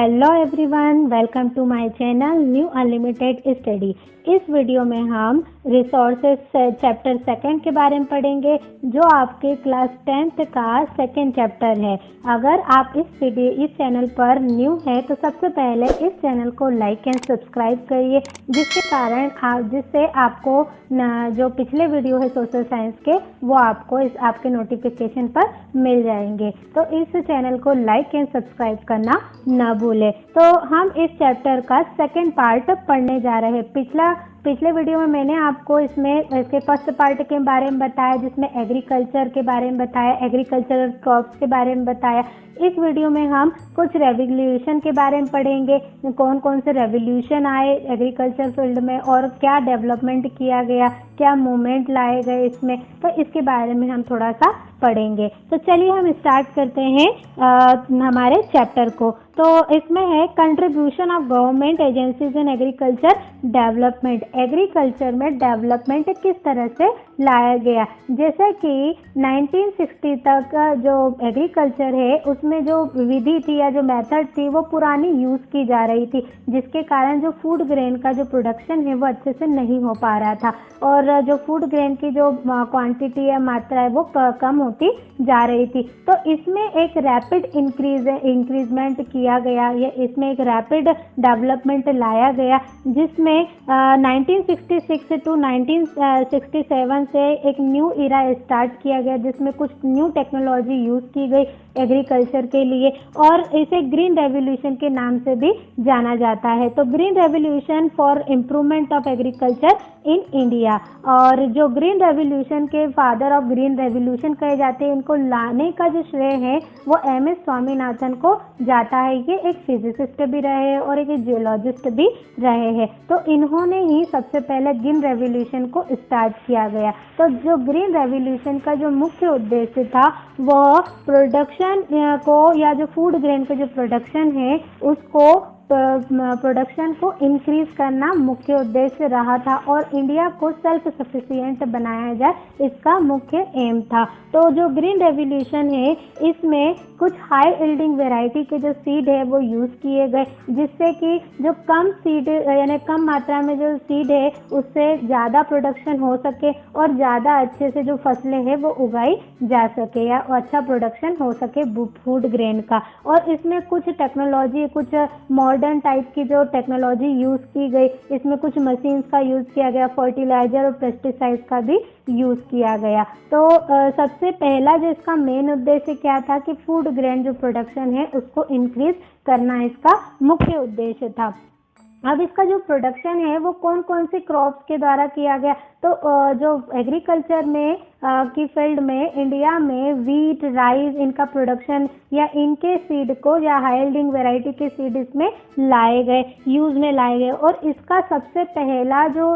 Hello everyone, welcome to my channel new unlimited study. इस video में हम resources chapter second के बारे में पढ़ेंगे, जो आपके क्लास 10th का सेकंड चैप्टर है। अगर आप इस चैनल पर न्यू है तो सबसे पहले इस चैनल को लाइक एंड सब्सक्राइब करिए, जिससे आपको जो पिछले वीडियो है सोशल साइंस के, वो आपको आपके नोटिफिकेशन पर मिल जाएंगे। तो इस चैनल को लाइक एंड सब्सक्राइब करना ना भूले। तो हम इस चैप्टर का सेकंड पार्ट पढ़ने जा रहे हैं। पिछले वीडियो में मैंने आपको इसके फर्स्ट पार्ट के बारे में बताया, जिसमें एग्रीकल्चर के बारे में बताया, एग्रीकल्चरल क्रॉप्स के बारे में बताया। इस वीडियो में हम कुछ रेवोल्यूशन के बारे में पढ़ेंगे, कौन कौन से रेवोल्यूशन आए एग्रीकल्चर फील्ड में और क्या डेवलपमेंट किया गया, क्या मूवमेंट लाए गए इसमें, तो इसके बारे में हम थोड़ा सा पढ़ेंगे। तो चलिए हम स्टार्ट करते हैं हमारे चैप्टर को। तो इसमें है contribution of government agencies in agriculture development. Agriculture में डेवलपमेंट किस तरह से लाया गया। जैसे कि 1960 तक जो एग्रीकल्चर है उसमें जो विधि थी या जो मेथड थी वो पुरानी यूज़ की जा रही थी, जिसके कारण जो फूड ग्रेन का जो प्रोडक्शन है वो अच्छे से नहीं हो पा रहा था और जो फूड ग्रेन की जो क्वांटिटी या मात्रा है वो कम होती जा रही थी। तो इसमें एक रैपिड इंक्रीजमेंट किया गया, या इसमें एक रैपिड डेवलपमेंट लाया गया, जिसमें 1966 टू 1967 से एक न्यू इरा स्टार्ट किया गया, जिसमें कुछ न्यू टेक्नोलॉजी यूज़ की गई एग्रीकल्चर के लिए, और इसे ग्रीन रेवोल्यूशन के नाम से भी जाना जाता है। तो green revolution for improvement of agriculture in India, और जो ग्रीन रेवोल्यूशन के फादर ऑफ ग्रीन रेवोल्यूशन कहे जाते हैं, इनको लाने का जो श्रेय है वो MS स्वामीनाथन को जाता है। ये एक फिजिसिस्ट भी रहे हैं और एक जियोलॉजिस्ट भी रहे हैं। तो इन्होंने ही सबसे पहले ग्रीन रेवोल्यूशन को स्टार्ट किया गया। तो जो ग्रीन रेवोल्यूशन का जो मुख्य उद्देश्य था वह प्रोडक्शन को, या जो फूड ग्रेन का जो प्रोडक्शन है उसको प्रोडक्शन को इंक्रीज करना मुख्य उद्देश्य रहा था, और इंडिया को सेल्फ सफिशिएंट बनाया जाए, इसका मुख्य एम था। तो जो ग्रीन रेवोल्यूशन है इसमें कुछ हाई यील्डिंग वैरायटी के जो सीड है वो यूज़ किए गए, जिससे कि जो कम सीड यानी कम मात्रा में जो सीड है उससे ज़्यादा प्रोडक्शन हो सके और ज़्यादा अच्छे से जो फसलें हैं वो उगाई जा सके, या अच्छा प्रोडक्शन हो सके फूड ग्रेन का। और इसमें कुछ टेक्नोलॉजी, कुछ मॉडर्न टाइप की जो टेक्नोलॉजी यूज़ की गई, इसमें कुछ मशीन्स का यूज़ किया गया, फर्टिलाइजर और पेस्टिसाइड्स का भी यूज़ किया गया। तो सबसे पहला जो इसका मेन उद्देश्य क्या था कि फूड ग्रेन जो प्रोडक्शन है उसको इंक्रीज करना इसका मुख्य उद्देश्य था। अब इसका जो प्रोडक्शन है वो कौन कौन सी क्रॉप्स के द्वारा किया गया। तो जो एग्रीकल्चर में की फील्ड में इंडिया में वीट, राइस, इनका प्रोडक्शन या इनके सीड को या हाई यील्डिंग वैरायटी के सीड इसमें लाए गए, यूज़ में लाए गए। और इसका सबसे पहला जो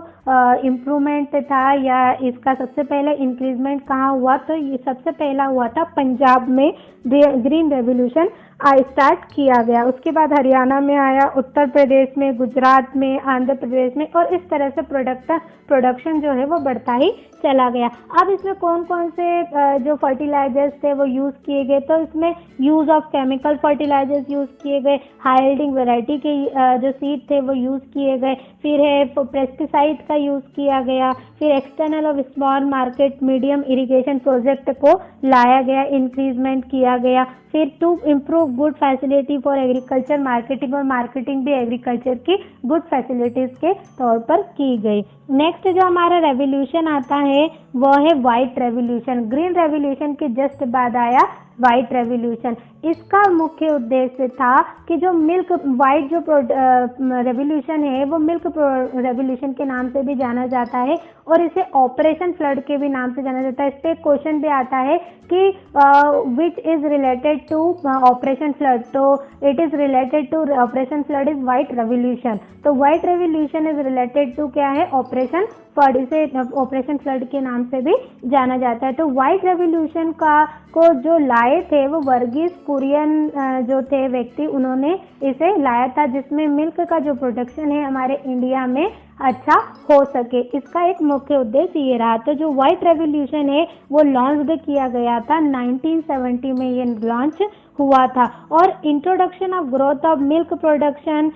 इम्प्रूवमेंट था, या इसका सबसे पहले इंक्रीजमेंट कहाँ हुआ, तो ये सबसे पहला हुआ था पंजाब में ग्रीन रेवोल्यूशन स्टार्ट किया गया। उसके बाद हरियाणा में आया, उत्तर प्रदेश में, गुजरात में, आंध्र प्रदेश में, और इस तरह से प्रोडक्शन जो है वो बढ़ता ही चला गया। अब इसमें कौन कौन से जो फर्टिलाइजर्स थे वो यूज़ किए गए, तो इसमें use of chemical fertilizers use किए गए, हाई यील्डिंग वैरायटी के जो सीड थे वो यूज़ किए गए, फिर है पेस्टिसाइड का यूज़ किया गया, फिर एक्सटर्नल और small market medium irrigation project को लाया गया, इंक्रीजमेंट किया गया, फिर to improve good facility for agriculture marketing, और मार्केटिंग भी एग्रीकल्चर की गुड फैसिलिटीज़ के तौर पर की गई। नेक्स्ट जो हमारा रेवोल्यूशन आता है वो है वाइट रेवोल्यूशन। ग्रीन रेवोल्यूशन के जस्ट बाद आया वाइट रेवोल्यूशन। इसका मुख्य उद्देश्य था कि जो मिल्क वाइट जो रेवोल्यूशन है वो मिल्क रेवोल्यूशन के नाम से भी जाना जाता है, और इसे ऑपरेशन फ्लड के भी नाम से जाना जाता है। इस पर एक क्वेश्चन भी आता है कि which is related to Operation Flood, तो it is related to Operation Flood is white revolution. तो white revolution is related to क्या है, ऑपरेशन फ्लड, इसे ऑपरेशन फ्लड के नाम से भी जाना जाता है। तो वाइट रेवोल्यूशन को जो लाए थे वो वर्गीस कुरियन जो थे व्यक्ति, उन्होंने इसे लाया था, जिसमें मिल्क का जो प्रोडक्शन है हमारे इंडिया में अच्छा हो सके। इसका एक मुख्य उद्देश्य ये रहा। तो जो व्हाइट रेवोल्यूशन है वो लॉन्च किया गया था 1970 में, ये लॉन्च हुआ था। और introduction of growth of milk production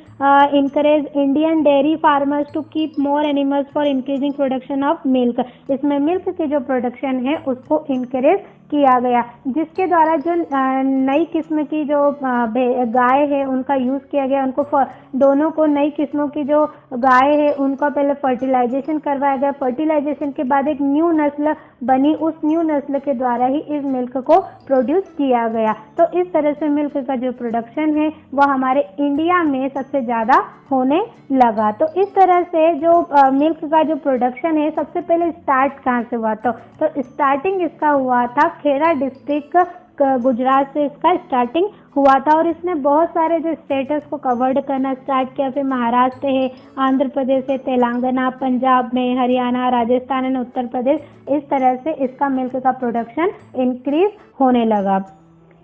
encourage Indian dairy farmers to keep more animals for increasing production of milk. इसमें मिल्क की जो प्रोडक्शन है उसको इनकरेज किया गया, जिसके द्वारा जो नई किस्म की जो गाय है उनका यूज़ किया गया। उनको दोनों को नई किस्मों की जो गाय है उनका पहले फर्टिलाइजेशन करवाया गया। फर्टिलाइजेशन के बाद एक न्यू नस्ल बनी, उस न्यू नस्ल के द्वारा ही इस मिल्क को प्रोड्यूस किया गया। तो इस तरह से मिल्क का जो प्रोडक्शन है वह हमारे इंडिया में सबसे ज़्यादा होने लगा। तो इस तरह से जो मिल्क का जो प्रोडक्शन है सबसे पहले स्टार्ट कहाँ से हुआ, तो स्टार्टिंग इसका हुआ था खेड़ा डिस्ट्रिक्ट गुजरात से इसका स्टार्टिंग हुआ था। और इसने बहुत सारे जो स्टेट्स को कवर्ड करना स्टार्ट किया। फिर महाराष्ट्र है, आंध्र प्रदेश है, तेलंगाना, पंजाब में, हरियाणा, राजस्थान एंड उत्तर प्रदेश, इस तरह से इसका मिल्क का प्रोडक्शन इंक्रीज होने लगा।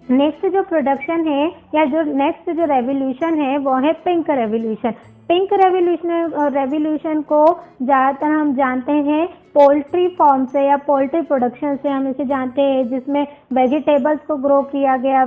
नेक्स्ट जो प्रोडक्शन है या जो नेक्स्ट जो रेवोल्यूशन है वो है पिंक रेवोल्यूशन। पिंक रेवोल्यूशन को ज़्यादातर हम जानते हैं पोल्ट्री फार्म से या पोल्ट्री प्रोडक्शन से हम इसे जानते हैं, जिसमें वेजिटेबल्स को ग्रो किया गया,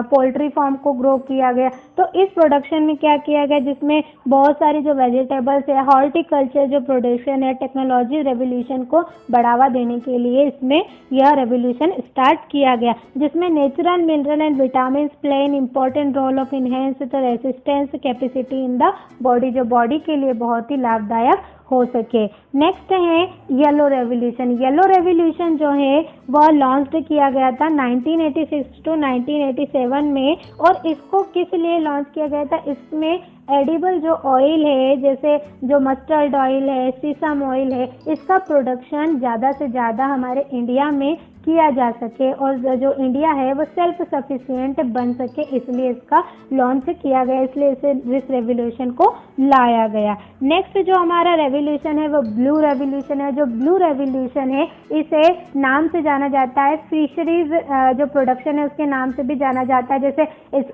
पोल्ट्री फार्म को ग्रो किया गया। तो इस प्रोडक्शन में क्या किया गया, जिसमें बहुत सारी जो वेजिटेबल्स है, हॉर्टिकल्चर जो प्रोडक्शन है, टेक्नोलॉजी रेवोल्यूशन को बढ़ावा देने के लिए इसमें यह रेवोल्यूशन स्टार्ट किया गया, जिसमें natural mineral and vitamin play an important role of enhance the resistance capacity in the body, जो बॉडी के लिए बहुत ही लाभदायक हो सके। नेक्स्ट है येलो रेवोल्यूशन। येलो रेवोल्यूशन जो है वह लॉन्च किया गया था 1986 टू 1987 में। और इसको किस लिए लॉन्च किया गया था, इसमें एडिबल जो ऑयल है, जैसे जो मस्टर्ड ऑयल है, सीसम ऑयल है, इसका प्रोडक्शन ज़्यादा से ज़्यादा हमारे इंडिया में किया जा सके और जो इंडिया है वो सेल्फ सफिशिएंट बन सके, इसलिए इसका लॉन्च किया गया, इसलिए इस रेवोल्यूशन को लाया गया। नेक्स्ट जो हमारा रेवोल्यूशन है वो ब्लू रेवोल्यूशन है। जो ब्लू रेवोल्यूशन है इसे नाम से जाना जाता है, फिशरीज जो प्रोडक्शन है उसके नाम से भी जाना जाता है। जैसे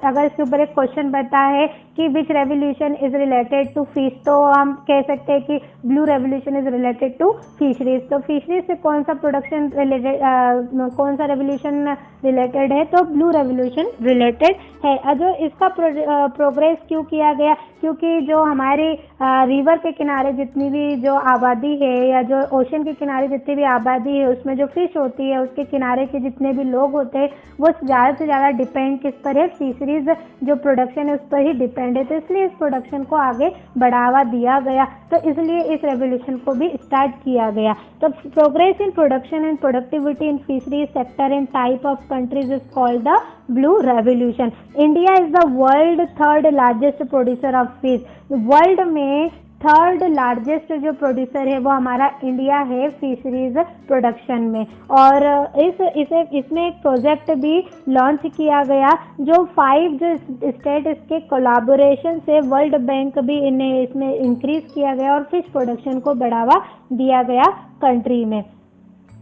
अगर इसके ऊपर एक क्वेश्चन बनता है कि which revolution is related to fish, तो हम कह सकते हैं कि blue revolution is related to fisheries. तो फिशरीज से कौन सा प्रोडक्शन रिलेटेड, कौन सा रेवोल्यूशन रिलेटेड है, तो ब्लू रेवोल्यूशन रिलेटेड है। जो इसका प्रोग्रेस क्यों किया गया, क्योंकि जो हमारे रिवर के किनारे जितनी भी जो आबादी है या जो ओशन के किनारे जितनी भी आबादी है उसमें जो फिश होती है, उसके किनारे के जितने भी लोग होते हैं वो ज़्यादा से ज़्यादा डिपेंड किस पर है, फिशरीज जो प्रोडक्शन है उस पर ही डिपेंड है। तो इसलिए इस प्रोडक्शन को आगे बढ़ावा दिया गया, तो इसलिए इस रेवोल्यूशन को भी स्टार्ट किया गया। तो progress in production and productivity in fisheries sector and type of countries is called the blue revolution. India is the world third largest producer of fish. World में थर्ड लार्जेस्ट जो producer है वो हमारा India है fisheries production में। और इसमें एक प्रोजेक्ट भी लॉन्च किया गया, जो 5 जो स्टेट इसके कोलैबोरेशन से वर्ल्ड बैंक भी इन्हें इसमें इंक्रीज किया गया और फिश प्रोडक्शन को बढ़ावा दिया गया कंट्री में।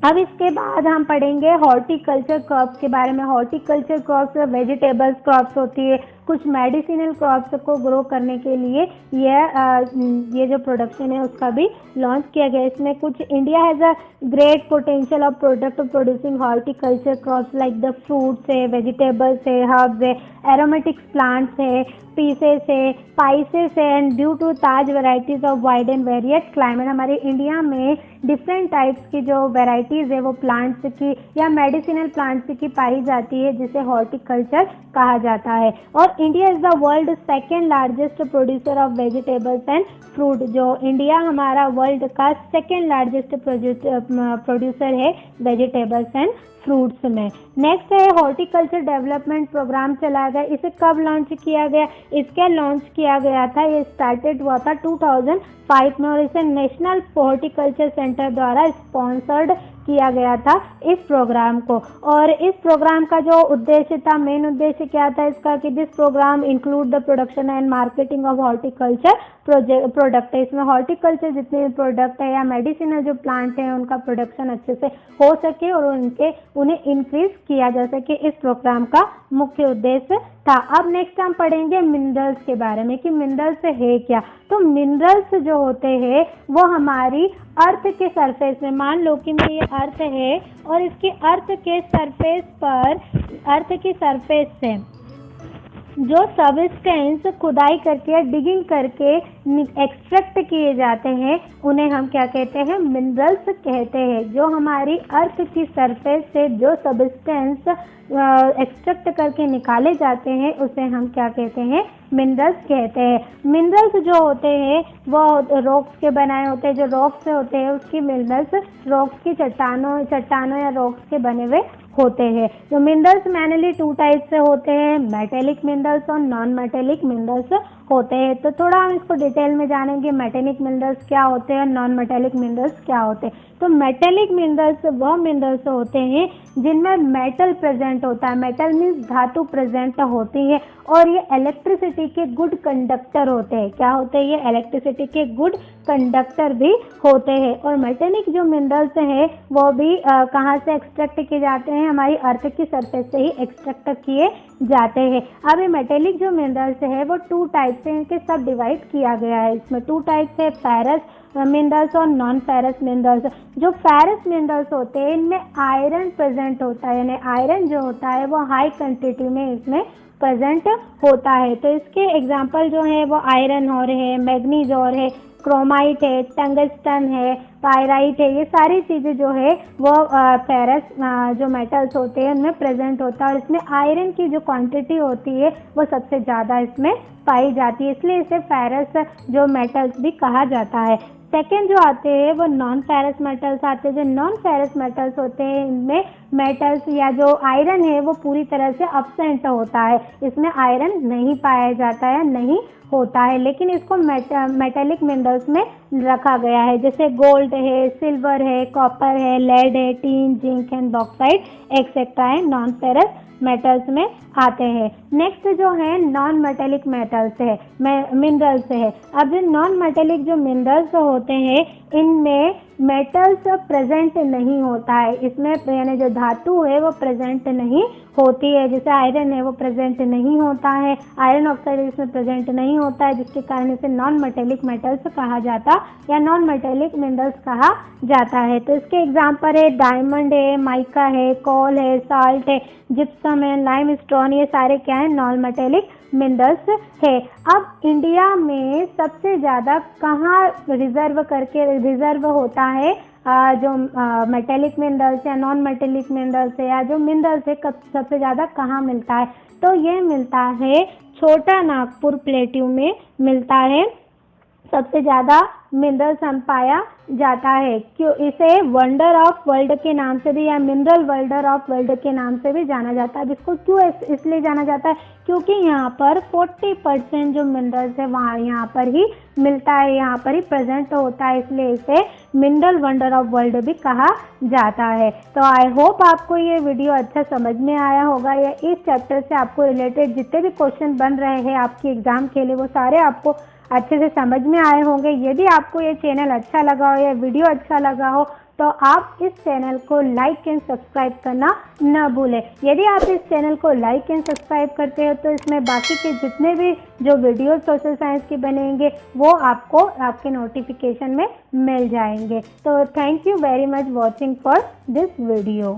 अब इसके बाद हम पढ़ेंगे हॉर्टिकल्चर क्रॉप्स के बारे में। हॉर्टिकल्चर क्रॉप्स वेजिटेबल्स क्रॉप्स होती है, कुछ मेडिसिनल क्रॉप्स को ग्रो करने के लिए ये जो प्रोडक्शन है उसका भी लॉन्च किया गया। इसमें कुछ India has a great potential of product producing horticulture crops like the fruits है, वेजिटेबल्स है, हर्ब्स है, एरोमेटिक्स प्लांट्स है, पीसेस है, स्पाइसेस है। एंड ड्यू टू ताज varieties of wide and variate climate, हमारे इंडिया में डिफरेंट टाइप्स की जो वेराइटीज़ है वो प्लांट्स की या मेडिसिनल प्लांट्स की पाई जाती है, जिसे हॉर्टिकल्चर कहा जाता है। और India is the world second largest producer of vegetables and fruit. जो इंडिया हमारा वर्ल्ड का सेकेंड लार्जेस्ट प्रोड्यूसर है वेजिटेबल्स एंड फ्रूट्स में। नेक्स्ट है हॉर्टिकल्चर डेवलपमेंट प्रोग्राम चलाया गया। इसे कब लॉन्च किया गया, इसके लॉन्च किया गया था, ये स्टार्टेड हुआ था 2005 में और इसे नेशनल हॉर्टिकल्चर सेंटर द्वारा स्पॉन्सर्ड किया गया था इस प्रोग्राम को। और इस प्रोग्राम का जो उद्देश्य था, मेन उद्देश्य क्या था इसका, कि this program include the production and marketing of horticulture product है। इसमें हॉर्टिकल्चर जितने भी प्रोडक्ट है या मेडिसिनल जो प्लांट हैं उनका प्रोडक्शन अच्छे से हो सके और उन्हें इंक्रीज किया जा सके, इस प्रोग्राम का मुख्य उद्देश्य था। अब नेक्स्ट हम पढ़ेंगे मिनरल्स के बारे में कि मिनरल्स है क्या। तो मिनरल्स जो होते हैं वो हमारी अर्थ के सरफेस में, मान लो कि ये अर्थ है और इसके अर्थ के सरफेस पर अर्थ की सरफेस से जो सबस्टेंस खुदाई करके या डिगिंग करके एक्सट्रैक्ट किए जाते हैं उन्हें हम क्या कहते हैं, मिनरल्स कहते हैं। जो हमारी अर्थ की सरफेस से जो सबस्टेंस एक्सट्रैक्ट करके निकाले जाते हैं उसे हम क्या कहते हैं, मिनरल्स कहते हैं। मिनरल्स जो होते हैं वो रॉक्स के बनाए होते हैं, जो रॉक्स होते हैं उसकी मिनरल्स रॉक्स की चट्टानों या रॉक्स के बने हुए होते हैं। तो मिनरल्स मैनली 2 टाइप से होते हैं, मेटेलिक मिनरल्स और नॉन मेटेलिक मिनरल्स होते हैं। तो थोड़ा हम इसको डिटेल में जानेंगे, मेटेलिक मिनरल्स क्या होते हैं, नॉन मेटेलिक मिनरल्स क्या होते हैं। तो मेटेलिक मिनरल्स वह मिनरल्स होते हैं जिनमें मेटल प्रेजेंट होता है। मेटल मीन्स धातु प्रेजेंट होती है और ये इलेक्ट्रिसिटी के गुड कंडक्टर होते हैं। क्या होते हैं ये, इलेक्ट्रिसिटी के गुड कंडक्टर भी होते हैं। और मेटेलिक जो मिनरल्स हैं वो भी कहाँ से एक्सट्रैक्ट किए जाते हैं, हमारी अर्थ की सरफेस से ही एक्सट्रैक्ट किए जाते हैं। अब ये मेटेलिक जो मिनरल्स है वो 2 टाइप से इनके सब डिवाइड किया गया है। इसमें 2 टाइप है, फेरस मिनरल्स और नॉन फेरस मिनरल्स। जो फेरस मिनरल्स होते हैं इनमें आयरन प्रेजेंट होता है, यानी आयरन जो होता है वो हाई क्वांटिटी में इसमें प्रेजेंट होता है। तो इसके एग्जांपल जो है वो आयरन और है, मैग्नीज और है, क्रोमाइट है, टंगस्टन है, पायराइट है। ये सारी चीज़ें जो है वो फेरस जो मेटल्स होते हैं उनमें प्रेजेंट होता है और इसमें आयरन की जो क्वांटिटी होती है वो सबसे ज़्यादा इसमें पाई जाती है, इसलिए इसे फेरस जो मेटल्स भी कहा जाता है। सेकेंड जो आते हैं वो नॉन फेरस मेटल्स आते हैं। जो नॉन फेरस मेटल्स होते हैं इनमें मेटल्स या जो आयरन है वो पूरी तरह से अब्सेंट होता है, इसमें आयरन नहीं पाया जाता है, नहीं होता है, लेकिन इसको मेटेलिक मिनरल्स में रखा गया है। जैसे गोल्ड है, सिल्वर है, कॉपर है, लेड है, tin, zinc and bauxite etcetera है, नॉन फेरस मेटल्स में आते हैं। नेक्स्ट जो है नॉन मेटेलिक मेटल्स है, मिनरल्स है। अब जो नॉन मेटेलिक जो मिनरल्स होते हैं इनमें मेटल्स प्रेजेंट नहीं होता है, इसमें यानी जो धातु है वो प्रेजेंट नहीं होती है। जैसे आयरन है वो प्रेजेंट नहीं होता है, आयरन ऑक्साइड इसमें प्रेजेंट नहीं होता है, जिसके कारण इसे नॉन मेटेलिक मेटल्स कहा जाता या नॉन मेटेलिक मिनरल्स कहा जाता है। तो इसके एग्जांपल है डायमंड है, माइका है, कोल है, साल्ट है, जिप्सम है, लाइमस्टोन, ये सारे क्या है, नॉन मेटेलिक मिनरल्स है। अब इंडिया में सबसे ज़्यादा कहाँ रिजर्व होता है जो मेटेलिक मिनरल्स या नॉन मेटेलिक मिनरल्स है या जो मिनरल्स है सबसे ज़्यादा कहाँ मिलता है, तो ये मिलता है छोटा नागपुर प्लेट्यू में मिलता है। सबसे ज़्यादा मिनरल्स हम पाया जाता है, क्यों इसे वंडर ऑफ वर्ल्ड के नाम से भी या मिनरल वंडर ऑफ वर्ल्ड के नाम से भी जाना जाता है। जिसको क्यों इसलिए जाना जाता है, क्योंकि यहाँ पर 40% जो मिनरल्स है वहाँ यहाँ पर ही मिलता है, यहाँ पर ही प्रेजेंट होता है, इसलिए इसे मिनरल वंडर ऑफ वर्ल्ड भी कहा जाता है। तो आई होप आपको ये वीडियो अच्छा समझ में आया होगा या इस चैप्टर से आपको रिलेटेड जितने भी क्वेश्चन बन रहे हैं आपके एग्जाम के लिए वो सारे आपको अच्छे से समझ में आए होंगे। यदि आपको ये चैनल अच्छा लगा हो या वीडियो अच्छा लगा हो तो आप इस चैनल को लाइक एंड सब्सक्राइब करना न भूलें। यदि आप इस चैनल को लाइक एंड सब्सक्राइब करते हो तो इसमें बाकी के जितने भी जो वीडियो सोशल साइंस के बनेंगे वो आपको आपके नोटिफिकेशन में मिल जाएंगे। तो thank you very much watching for this video.